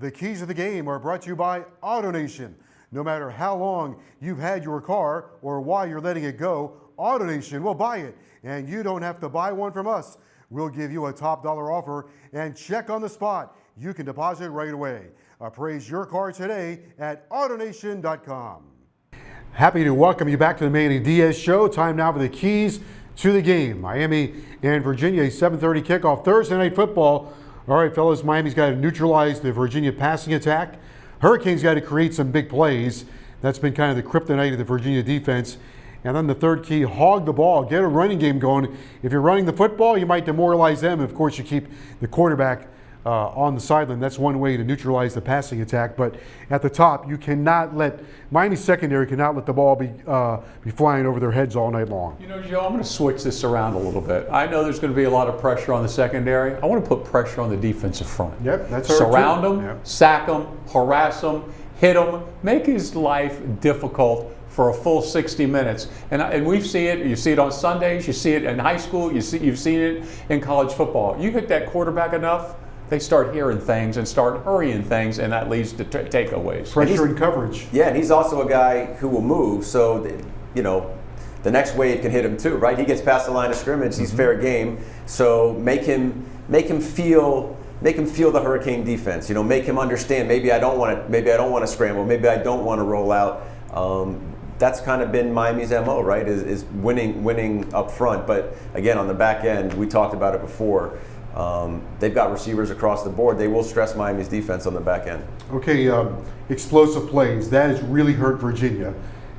The keys of the game are brought to you by AutoNation. No matter how long you've had your car or why you're letting it go, AutoNation will buy it. And you don't have to buy one from us. We'll give you a top dollar offer and check on the spot. You can deposit right away. Appraise your car today at AutoNation.com. Happy to welcome you back to the Manny Diaz Show. Time now for the keys to the game. Miami and Virginia, 7:30 kickoff Thursday night football. All right, fellas, Miami's got to neutralize the Virginia passing attack. Hurricanes got to create some big plays. That's been kind of the kryptonite of the Virginia defense. And then the third key, hog the ball, get a running game going. If you're running the football, you might demoralize them. Of course, you keep the quarterback on the sideline. That's one way to neutralize the passing attack. But at the top, you cannot let Miami's secondary cannot let the ball be flying over their heads all night long. You know, Joe, I'm going to switch this around a little bit. I know there's going to be a lot of pressure on the secondary. I want to put pressure on the defensive front. Yep, that's surround them, sack them, harass them, hit them, make his life difficult for a full 60 minutes. And we've seen it. You see it on Sundays. You see it in high school. You've seen it in college football. You hit that quarterback enough, they start hearing things and start hurrying things, and that leads to takeaways. Pressure and coverage. Yeah, and he's also a guy who will move, so the next wave can hit him too, right? He gets past the line of scrimmage, he's fair game. So make him feel the Hurricane defense. Make him understand. Maybe I don't want to scramble. Maybe I don't want to roll out. That's kind of been Miami's MO, right? Is winning up front. But again, on the back end, we talked about it before. They've got receivers across the board. They will stress Miami's defense on the back end. Okay, explosive plays. That has really hurt Virginia.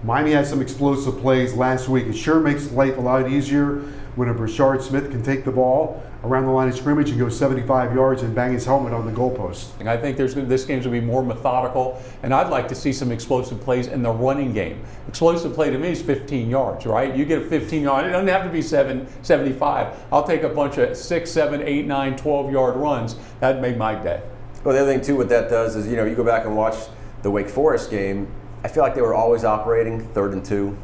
Miami had some explosive plays last week. It sure makes life a lot easier when a Brashard Smith can take the ball around the line of scrimmage and go 75 yards and bang his helmet on the goalpost. I think this game's going to be more methodical, and I'd like to see some explosive plays in the running game. Explosive play to me is 15 yards, right? You get a 15 yard, it doesn't have to be 75. I'll take a bunch of 6, 7, 8, 9, 12-yard runs. That'd make my day. Well, the other thing, too, what that does is, you go back and watch the Wake Forest game, I feel like they were always operating 3rd and 2,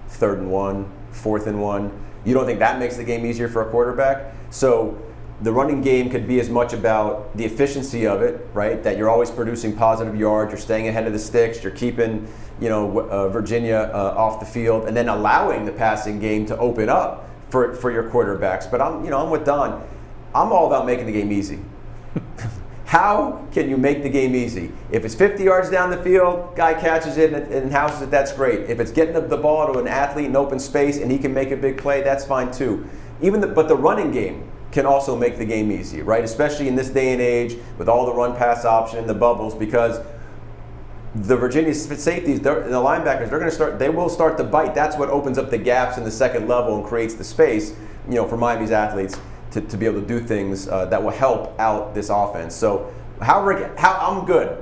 3rd and 1, 4th and 1. You don't think that makes the game easier for a quarterback? So the running game could be as much about the efficiency of it, right? That you're always producing positive yards, you're staying ahead of the sticks, you're keeping, Virginia off the field, and then allowing the passing game to open up for your quarterbacks. But I'm with Don. I'm all about making the game easy. How can you make the game easy? If it's 50 yards down the field, guy catches it and houses it, that's great. If it's getting the ball to an athlete in open space and he can make a big play, that's fine too. But the running game can also make the game easy, right? Especially in this day and age with all the run-pass option and the bubbles, because the Virginia safeties, the linebackers, they will start to bite. That's what opens up the gaps in the second level and creates the space, for Miami's athletes to be able to do things that will help out this offense. So I'm good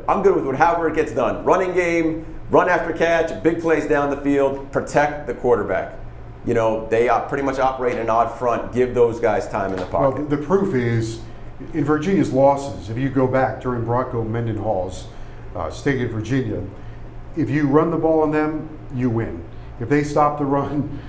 with however it gets done. Running game, run after catch, big plays down the field, protect the quarterback. They pretty much operate in an odd front, give those guys time in the pocket. Well, the proof is in Virginia's losses, if you go back during Bronco Mendenhall's state of Virginia, if you run the ball on them, you win. If they stop the run,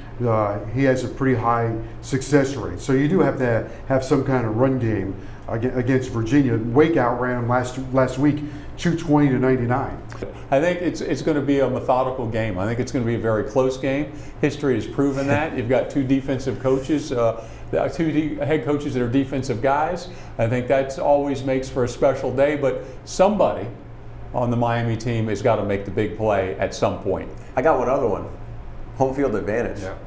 he has a pretty high success rate. So you do have to have some kind of run game against Virginia. Wake outran them last week, 220 to 99. I think it's going to be a methodical game. I think it's going to be a very close game. History has proven that. You've got two defensive coaches, two head coaches that are defensive guys. I think that always makes for a special day. But somebody on the Miami team has got to make the big play at some point. I got one other one. Home field advantage. Yeah.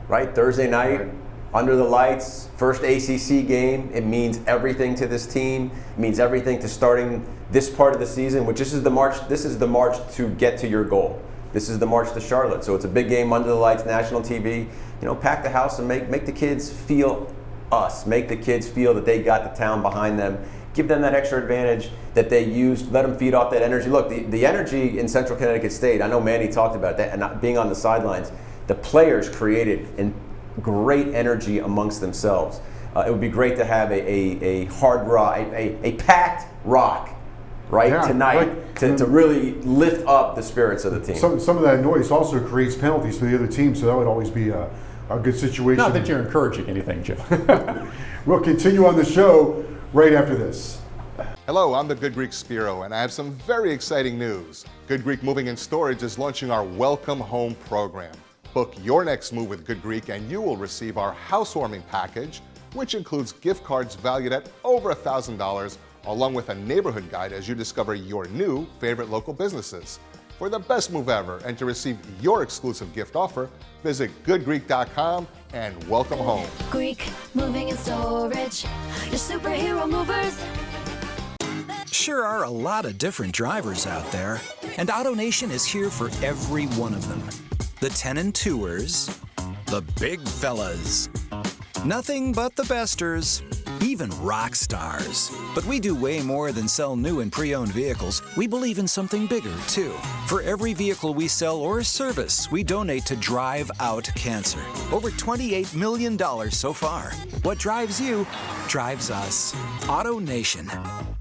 Right? Thursday night, under the lights, first ACC game. It means everything to this team. It means everything to starting this part of the season, which this is the march to get to your goal. This is the march to Charlotte. So it's a big game under the lights, national TV. Pack the house and make the kids feel us. Make the kids feel that they got the town behind them. Give them that extra advantage that they used. Let them feed off that energy. Look, the energy in Central Connecticut State, I know Manny talked about that, and being on the sidelines, the players created great energy amongst themselves. It would be great to have a hard rock, a packed rock, right, tonight to really lift up the spirits of the team. Some of that noise also creates penalties for the other team, so that would always be a good situation. Not that you're encouraging anything, Joe. We'll continue on the show right after this. Hello, I'm the Good Greek Spiro, and I have some very exciting news. Good Greek Moving and Storage is launching our Welcome Home program. Book your next move with Good Greek and you will receive our housewarming package, which includes gift cards valued at over $1,000, along with a neighborhood guide as you discover your new favorite local businesses. For the best move ever and to receive your exclusive gift offer, visit goodgreek.com and welcome home. Greek Moving and Storage, your superhero movers. Sure are a lot of different drivers out there, and AutoNation is here for every one of them. The 10 and 2ers, the big fellas, nothing but the besters, even rock stars. But we do way more than sell new and pre-owned vehicles. We believe in something bigger, too. For every vehicle we sell or service, we donate to Drive Out Cancer. Over $28 million so far. What drives you, drives us. AutoNation.